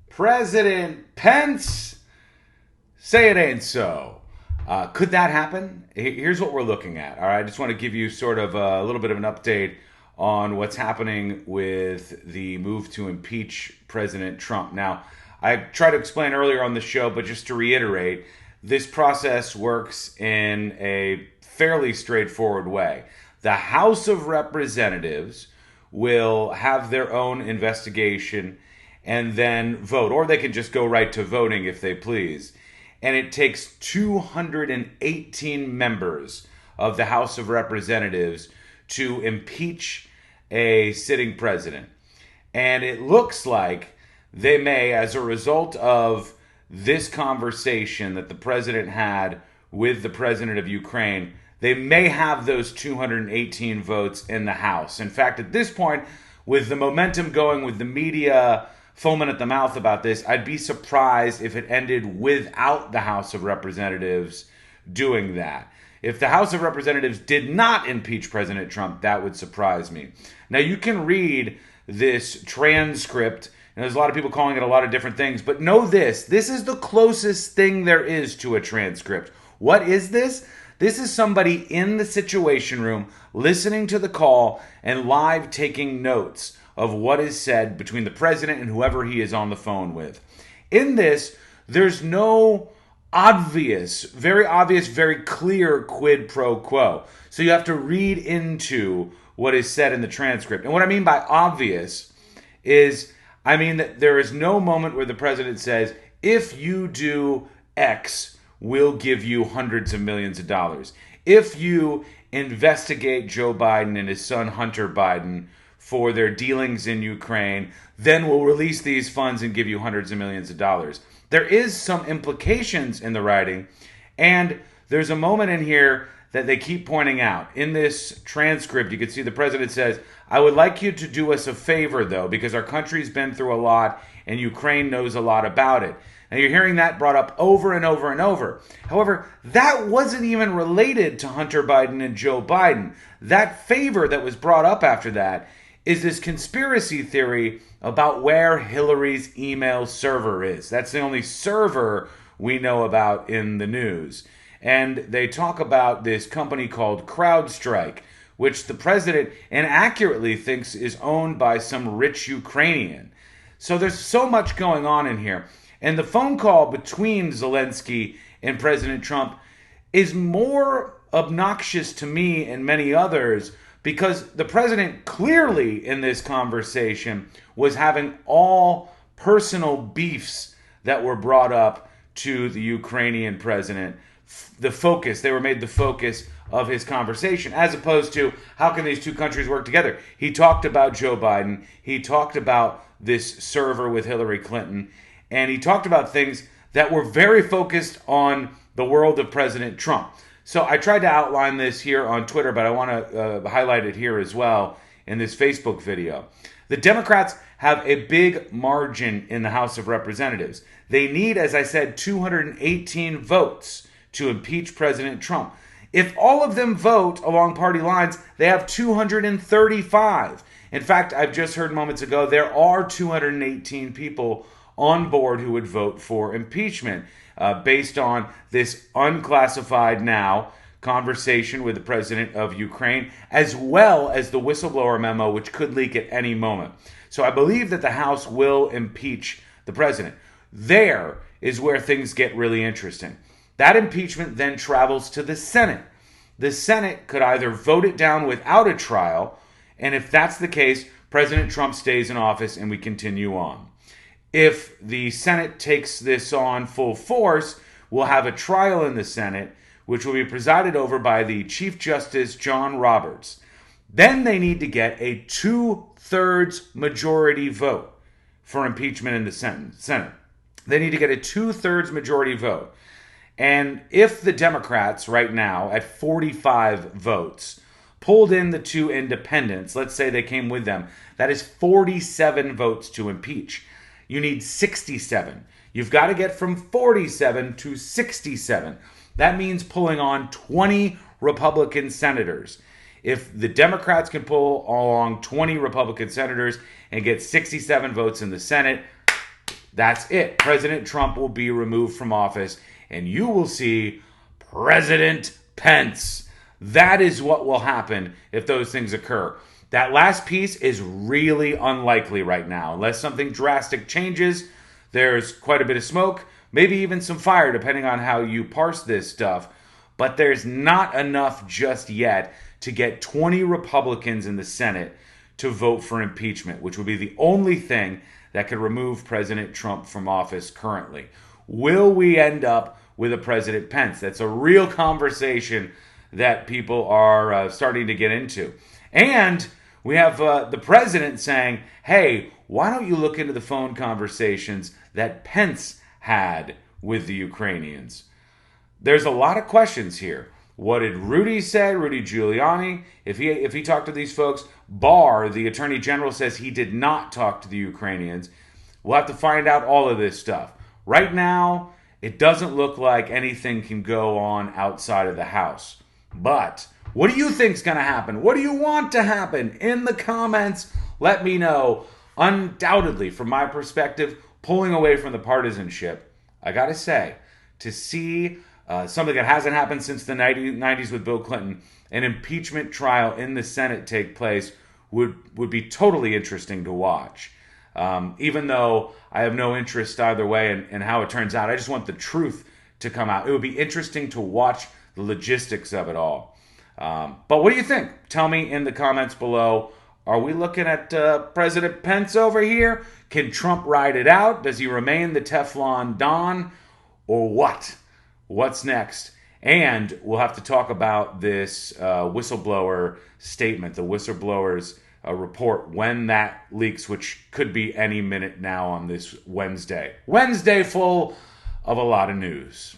President Pence, say it ain't so. Could that happen? Here's what we're looking at. All right, I just want to give you sort of a little bit of an update on what's happening with the move to impeach President Trump. Now, I tried to explain earlier on the show, but just to reiterate, this process works in a fairly straightforward way. The House of Representatives will have their own investigation and then vote, or they can just go right to voting if they please. And it takes 218 members of the House of Representatives to impeach a sitting president. And it looks like they may, as a result of this conversation that the president had with the president of Ukraine, they may have those 218 votes in the House. In fact, at this point, with the momentum going, with the media foaming at the mouth about this, I'd be surprised if it ended without the House of Representatives doing that. If the House of Representatives did not impeach President Trump, that would surprise me. Now, you can read this transcript, and there's a lot of people calling it a lot of different things, but know this is the closest thing there is to a transcript. What is this? This is somebody in the Situation Room listening to the call and live taking notes of what is said between the president and whoever he is on the phone with. In this, there's no very obvious, very clear quid pro quo. So you have to read into what is said in the transcript. And what I mean by obvious is, I mean that there is no moment where the president says, if you do X, we'll give you hundreds of millions of dollars. If you investigate Joe Biden and his son Hunter Biden for their dealings in Ukraine, then we'll release these funds and give you hundreds of millions of dollars. There is some implications in the writing, and there's a moment in here that they keep pointing out. In this transcript, you can see the president says, I would like you to do us a favor, though, because our country's been through a lot, and Ukraine knows a lot about it. And you're hearing that brought up over and over and over. However, that wasn't even related to Hunter Biden and Joe Biden. That favor that was brought up after that is this conspiracy theory about where Hillary's email server is. That's the only server we know about in the news. And they talk about this company called CrowdStrike, which the president inaccurately thinks is owned by some rich Ukrainian. So there's so much going on in here. And the phone call between Zelensky and President Trump is more obnoxious to me and many others because the president clearly in this conversation was having all personal beefs that were brought up to the Ukrainian president. They were made the focus of his conversation, as opposed to how can these two countries work together. He talked about Joe Biden. He talked about this server with Hillary Clinton. And he talked about things that were very focused on the world of President Trump. So I tried to outline this here on Twitter, but I want to highlight it here as well in this Facebook video. The Democrats have a big margin in the House of Representatives. They need, as I said, 218 votes to impeach President Trump. If all of them vote along party lines, they have 235. In fact, I've just heard moments ago, there are 218 people on board who would vote for impeachment based on this unclassified now conversation with the president of Ukraine, as well as the whistleblower memo, which could leak at any moment. So I believe that the House will impeach the president. There is where things get really interesting. That impeachment then travels to the Senate. The Senate could either vote it down without a trial, and if that's the case, President Trump stays in office and we continue on. If the Senate takes this on full force, we'll have a trial in the Senate, which will be presided over by the Chief Justice John Roberts. Then they need to get a 2/3 majority vote for impeachment in the Senate. They need to get a 2/3 majority vote. And if the Democrats right now at 45 votes pulled in the two independents, let's say they came with them, that is 47 votes to impeach. You need 67. You've got to get from 47 to 67. That means pulling on 20 Republican senators. If the Democrats can pull along 20 Republican senators and get 67 votes in the Senate, That's it. President Trump will be removed from office, and you will see President Pence. That is what will happen if those things occur. That last piece is really unlikely right now. Unless something drastic changes, there's quite a bit of smoke, maybe even some fire, depending on how you parse this stuff. But there's not enough just yet to get 20 Republicans in the Senate to vote for impeachment, which would be the only thing that could remove President Trump from office currently. Will we end up with a President Pence? That's a real conversation that people are starting to get into. And we have the president saying, hey, why don't you look into the phone conversations that Pence had with the Ukrainians? There's a lot of questions here. What did Rudy say, Rudy Giuliani? If he talked to these folks, Barr, the attorney general, says he did not talk to the Ukrainians. We'll have to find out all of this stuff. Right now, it doesn't look like anything can go on outside of the House. But what do you think's going to happen? What do you want to happen? In the comments, let me know. Undoubtedly, from my perspective, pulling away from the partisanship, I got to say, to see something that hasn't happened since the 90s with Bill Clinton, an impeachment trial in the Senate take place would be totally interesting to watch. Even though I have no interest either way in how it turns out, I just want the truth to come out. It would be interesting to watch the logistics of it all. But what do you think? Tell me in the comments below. Are we looking at President Pence over here? Can Trump ride it out? Does he remain the Teflon Don? Or what? What's next? And we'll have to talk about this whistleblower statement, the whistleblower's report, when that leaks, which could be any minute now on this Wednesday. Wednesday full of a lot of news.